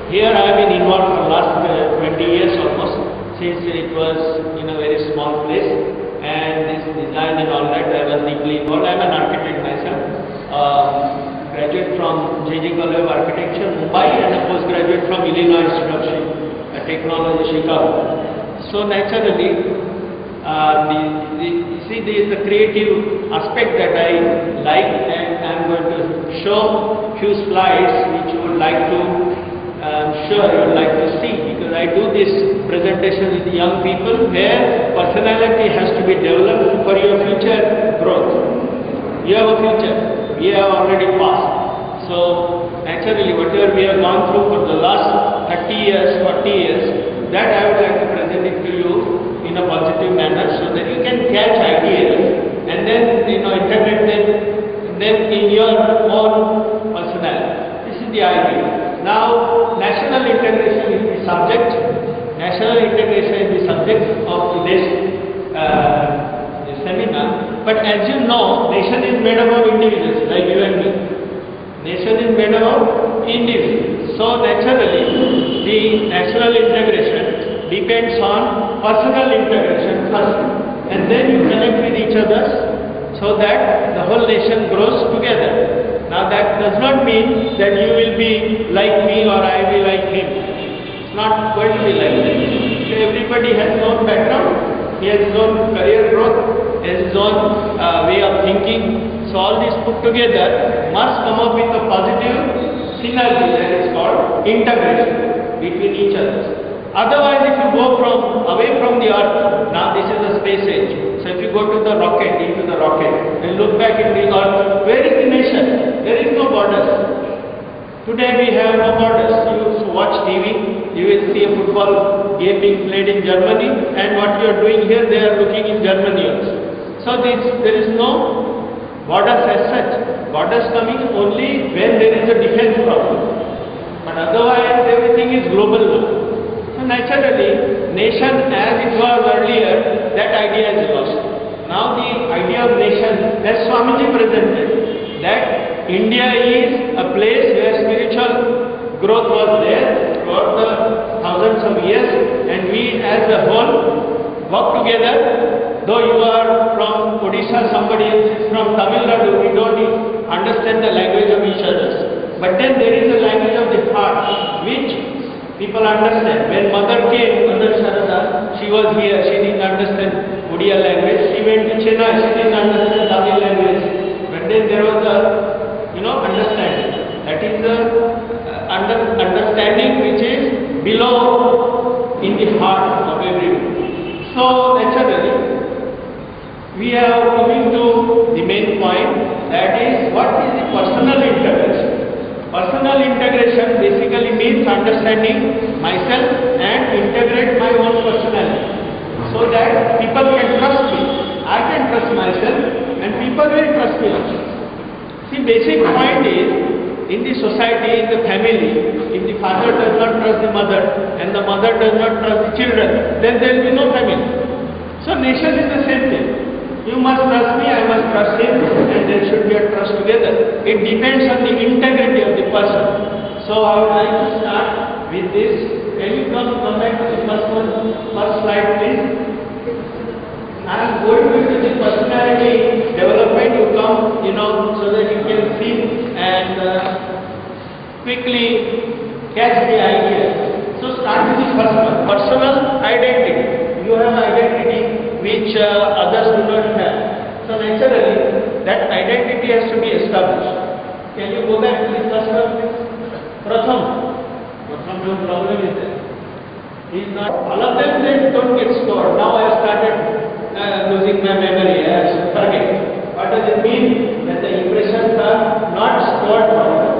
Here I have been involved for last 20 years almost, since it was in a very small place, and this design and all that I was deeply involved. I am an architect myself, graduate from J.J. College of Architecture, Mumbai, and a postgraduate from Illinois Institute of Technology, Chicago. So naturally, the creative aspect that I like, and I am going to show few slides which you would like to, you would like to see, because I do this presentation with young people where personality has to be developed for your future growth. You have a future, we have already passed. So naturally, whatever we have gone through for the last 30 years, 40 years, that I would like to present it to you in a positive manner, so that you can catch ideas and then integrate them in your own personality. This is the idea. Now, national integration is the subject. National integration is the subject of today's seminar. But as you know, nation is made up of individuals like you and me. Nation is made up of individuals. So naturally, the national integration depends on personal integration first, and then you connect with each other so that the whole nation grows together. Now that does not mean that you will be like me or I will be like him. It's not going to be like that. So everybody has his own background, he has his own career growth, he has his own way of thinking. So all this put together must come up with a positive synergy, that is called integration between each other. Otherwise, if you go away from the earth, now this is the space age. So if you go to the rocket, into the rocket, and look back in the earth, where is the nation? There is no borders. Today we have no borders. You watch TV, you will see a football game being played in Germany, and what you are doing here, they are looking in Germany also. So there is no borders as such. Borders coming only when there is a defense problem. But otherwise, everything is global now. So naturally, nation as it was earlier, that idea is lost. Now the idea of nation, as Swamiji presented, that India is a place where spiritual growth was there throughout the thousands of years, and we as a whole work together. Though you are from Odisha, somebody else is from Tamil Nadu, we don't understand the language of each other. But then there is a language of the heart, which people understand. When mother came, Mother Sharada, she was here, she didn't understand Odia language. She went to Chennai, she didn't understand Tamil language. But then there was a, understanding. That is the understanding which is below in the heart of everyone. So naturally, we are coming to the main point, that is, what is the personal integration? Personal integration basically means understanding myself and integrate my own personality, so that people can trust me. I can trust myself and people will trust me also. See, basic point is, in the society, in the family, if the father does not trust the mother and the mother does not trust the children, then there will be no family. So nation is the same thing. You must trust me, I must trust him, and there should be a trust together. It depends on the integrity of the person. So I would like to start with this. Can you come back to the first slide, please? I am going into the personality development. You come, so that you can see and quickly catch the idea. So start with the first one, personal identity. You have identity which others do not have. So naturally, that identity has to be established. Can you go back to the first one, please? Pratham, no problem is there. He is not. All of them then don't get stored. Now I have started losing my memory. I have forget. What does it mean? That the impressions are not stored forever.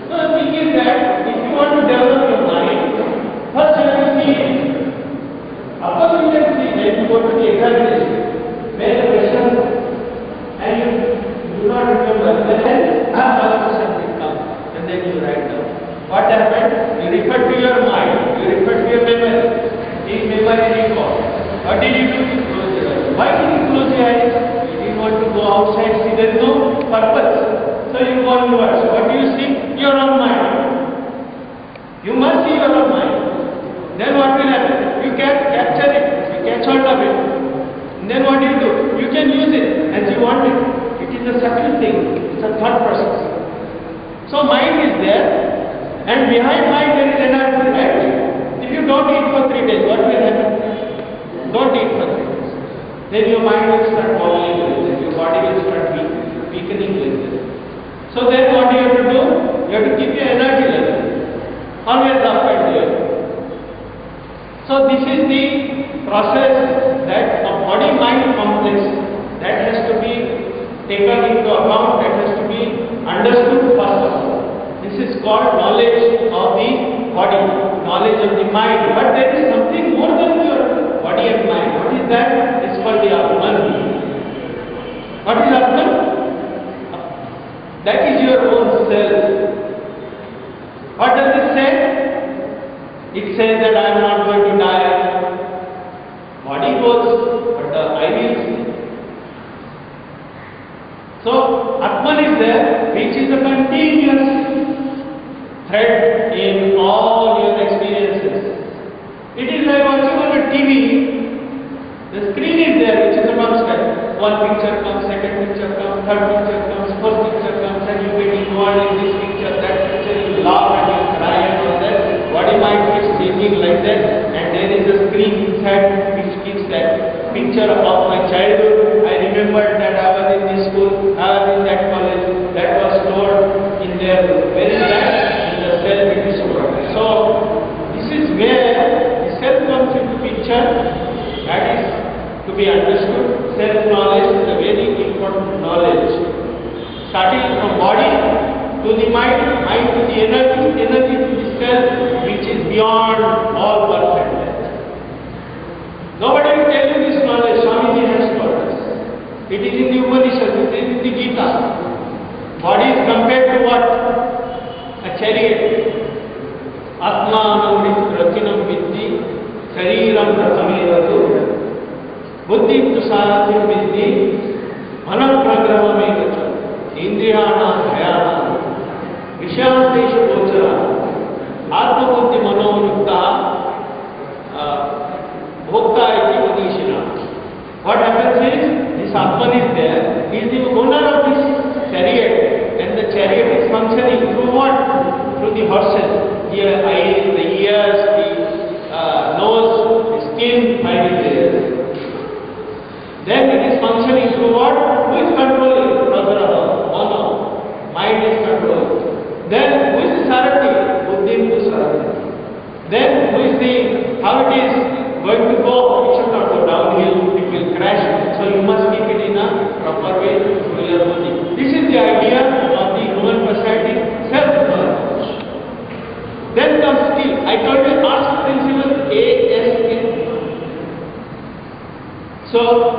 So the thing is that if you want to develop your mind, first you have to see it. After you can see, when you go to the examination, where the question and you do not remember, then one question will come, and then you write down. What happened? You refer to your mind, you refer to your memory. Is memory recall. What did you do? You close your eyes. Why did you close your eyes? You didn't want to go outside, see, there is no purpose. So you go inwards. What do you see? Your own mind. will happen? You can capture it, you catch hold of it. And then what do? You can use it as you want it. It is a subtle thing, it's a thought process. So mind is there, and behind mind there is energy, right? If you don't eat for 3 days, what will happen? Don't eat for 3 days. Then your mind will start wobbling like this, your body will start weakening like this. So then what you have to do? You have to keep your energy level always up and there. So this is the process that a body-mind complex that has to be taken into account, that has to be understood first of all. This is called knowledge of the body, knowledge of the mind. But there is something more than your body and mind. What is that? It's called the Atman. What is Atman? That is your own self. What does it say? It says that I am not going to die. Body goes, but I will stay. So Atman is there, which is a continuous thread in all your experiences. It is like watching on a TV. The screen is there, which is a constant. One picture comes, second picture comes, third picture comes, fourth picture comes, and you get involved in this picture, that picture, you laugh and you cry and all that. Body mind keeps changing like that, and there is a screen inside which keeps that picture of my childhood. I remembered that I was in this school, I was in that college, that was stored in there. Where is that? In the cell it is stored. So this is where the self comes into picture. That is to be understood. Self-knowledge is a very important knowledge. Starting from body to the mind, mind to the energy, energy to the self, which is beyond all birth and death. Nobody will tell you this knowledge. Swamiji has taught us. It is in the Upanishads, it is in the Gita. Body is compared to what? A chariot. Atmanam ratinam viddhi, shariram rathamevatu, buddhim tu sarathim viddhi, manam pragramamevatu, indriyanam bhayanam, vishanteshu gochara, atma buddhi manonukta, bhokta iti manishina. What happens is, this Atman is there, he is the owner of this chariot, and the chariot is functioning through what? Through the horses. Here, eyes, the ears, the nose, the skin, mind is there. Then it is functioning through what? Who is controlling? Pragraha, Mana, mind is controlling. Then who is the Sarathi? Buddhim to Sarathi. Then who is the, how it is going to go? It should not go downhill, it will crash. So you must keep it in a proper way through your body. This is the idea of the human personality, self-knowledge. Then comes skill. I told you ask principle ASK. So